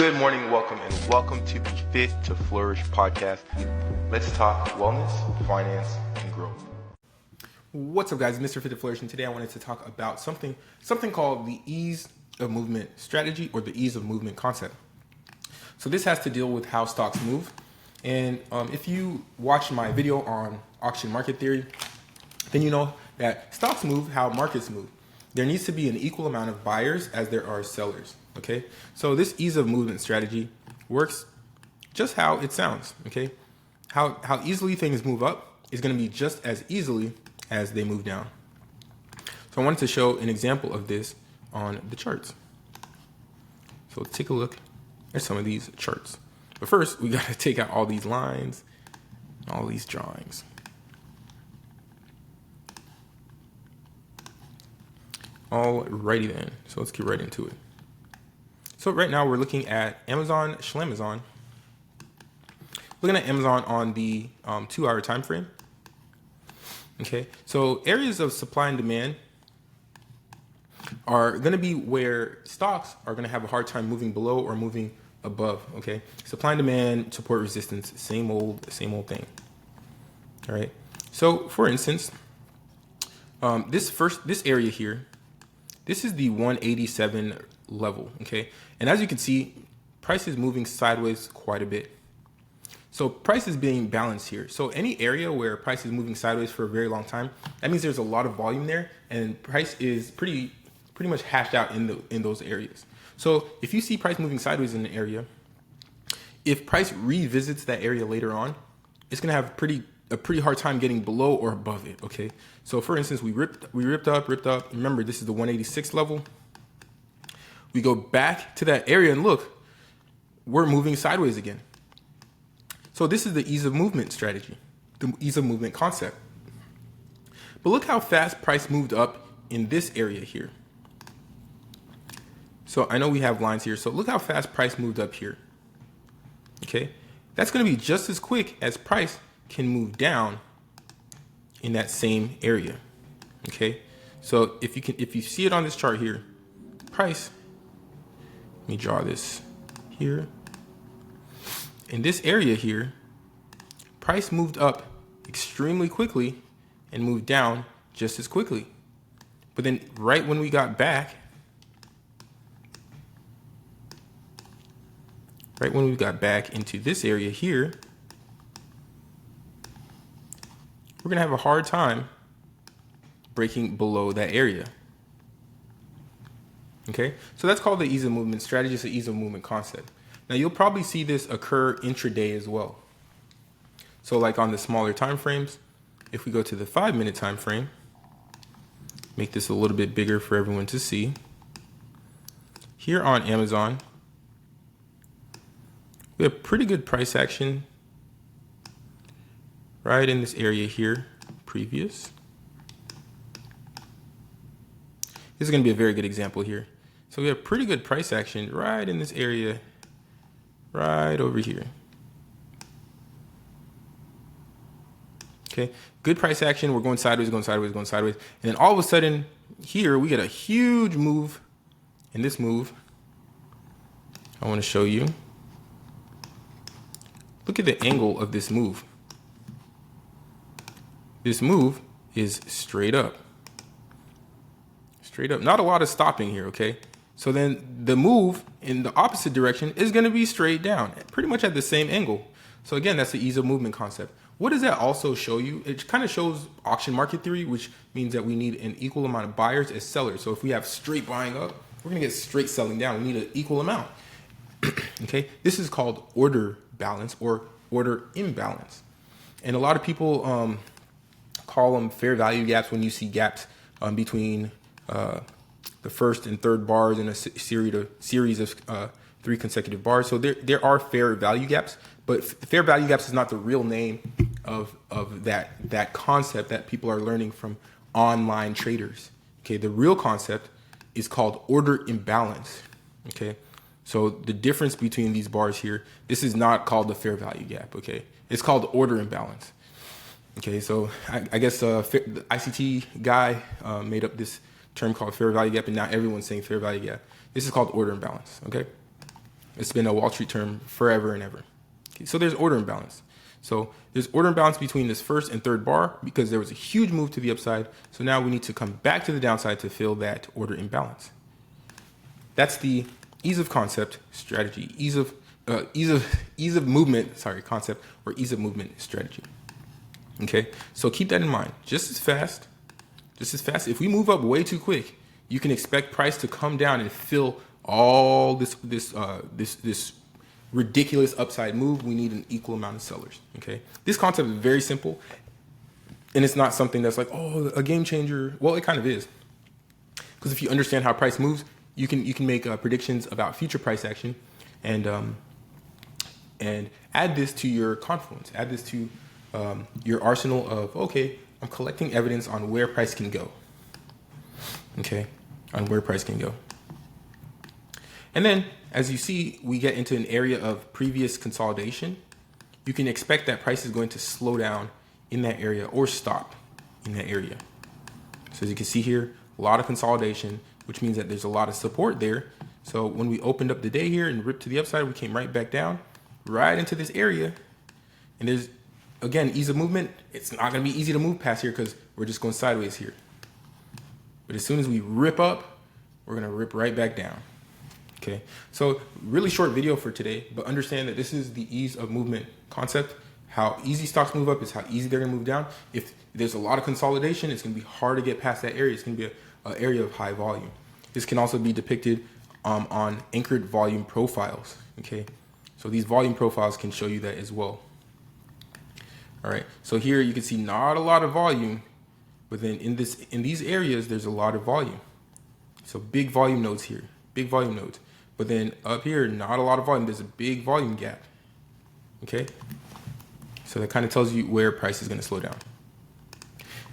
Good morning, welcome to the Fit to Flourish podcast. Let's talk wellness, finance, and growth. What's up, guys? Mr. Fit to Flourish, and today I wanted to talk about something called the ease of movement strategy, or the ease of movement concept. So this has to deal with how stocks move. And if you watched my video on auction market theory, then you know that stocks move how markets move. There needs to be an equal amount of buyers as there are sellers. Okay, so this ease of movement strategy works just how it sounds. Okay, how easily things move up is going to be just as easily as they move down. So I wanted to show an example of this on the charts. So let's take a look at some of these charts. But first, we got to take out all these lines, all these drawings. Alrighty then, so let's get right into it. So right now we're looking at Amazon Schlamazon. Looking at Amazon on the 2-hour time frame. Okay, so areas of supply and demand are going to be where stocks are going to have a hard time moving below or moving above. Okay, supply and demand, support, resistance, same old thing. All right. So for instance, this area here, this is the 187 level. Okay, and as you can see, price is moving sideways quite a bit. So price is being balanced here. So any area where price is moving sideways for a very long time, that means there's a lot of volume there, and price is pretty much hashed out in those areas. So if you see price moving sideways in an area, if price revisits that area later on, it's gonna have a pretty hard time getting below or above it. Okay. So for instance, we ripped up. Remember, this is the 186 level. We go back to that area and look, we're moving sideways again. So this is the ease of movement strategy, the ease of movement concept. But look how fast price moved up in this area here. So I know we have lines here. So look how fast price moved up here. Okay. That's going to be just as quick as price can move down in that same area. Okay. So if you see it on this chart here, price, let me draw this here. In this area here, price moved up extremely quickly and moved down just as quickly. But then right when we got back, into this area here, we're going to have a hard time breaking below that area. Okay, so that's called the ease of movement strategy. It's the ease of movement concept. Now you'll probably see this occur intraday as well. So like on the smaller time frames, if we go to the 5-minute time frame, make this a little bit bigger for everyone to see. Here on Amazon, we have pretty good price action right in this area here, previous. This is going to be a very good example here. So we have pretty good price action right in this area, right over here. Okay, good price action. We're going sideways. And then all of a sudden here, we get a huge move. In this move, I want to show you. Look at the angle of this move. This move is straight up. Straight up. Not a lot of stopping here, okay? So then the move in the opposite direction is going to be straight down, pretty much at the same angle. So again, that's the ease of movement concept. What does that also show you? It kind of shows auction market theory, which means that we need an equal amount of buyers as sellers. So if we have straight buying up, we're going to get straight selling down. We need an equal amount. Okay, this is called order balance or order imbalance. And a lot of people call them fair value gaps when you see gaps between the first and third bars in a series of 3 consecutive bars. So there are fair value gaps, but fair value gaps is not the real name of that concept that people are learning from online traders. Okay, the real concept is called order imbalance. Okay, so the difference between these bars here, this is not called the fair value gap. Okay, it's called order imbalance. Okay, so I guess the ICT guy made up this term called fair value gap, and now everyone's saying fair value gap. This is called order imbalance. Okay, It's been a Wall Street term forever and ever. Okay, so there's order imbalance. So there's order imbalance between this first and third bar because there was a huge move to the upside. So now we need to come back to the downside to fill that order imbalance. That's the ease of concept strategy, ease of movement, concept, or ease of movement strategy. Okay, so keep that in mind. Just as fast. If we move up way too quick, you can expect price to come down and fill all this ridiculous upside move. We need an equal amount of sellers. Okay, this concept is very simple, and it's not something that's like, oh, a game changer. Well, it kind of is, because if you understand how price moves, you can make predictions about future price action, and add this to your confluence. Add this to your arsenal of, okay, I'm collecting evidence on where price can go. Okay, on where price can go. And then, as you see, we get into an area of previous consolidation. You can expect that price is going to slow down in that area or stop in that area. So as you can see here, a lot of consolidation, which means that there's a lot of support there. So when we opened up the day here and ripped to the upside, we came right back down, right into this area. And there's, again, ease of movement. It's not going to be easy to move past here because we're just going sideways here. But as soon as we rip up, we're going to rip right back down. Okay, so really short video for today, but understand that this is the ease of movement concept. How easy stocks move up is how easy they're going to move down. If there's a lot of consolidation, it's going to be hard to get past that area. It's going to be an area of high volume. This can also be depicted on anchored volume profiles. Okay, so these volume profiles can show you that as well. All right, so here you can see not a lot of volume, but then in these areas there's a lot of volume. So big volume nodes here, big volume nodes. But then up here, not a lot of volume. There's a big volume gap. Okay, so that kind of tells you where price is going to slow down.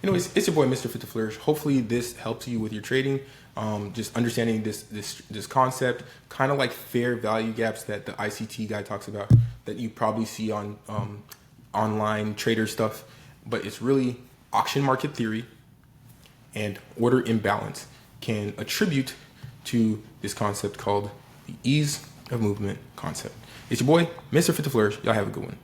Anyways, it's your boy, Mr. Fit to Flourish. Hopefully this helps you with your trading. Just understanding this concept, kind of like fair value gaps that the ICT guy talks about, that you probably see on online trader stuff. But it's really auction market theory and order imbalance can attribute to this concept called the ease of movement concept. It's your boy, Mr. Fit to Flourish. Y'all have a good one.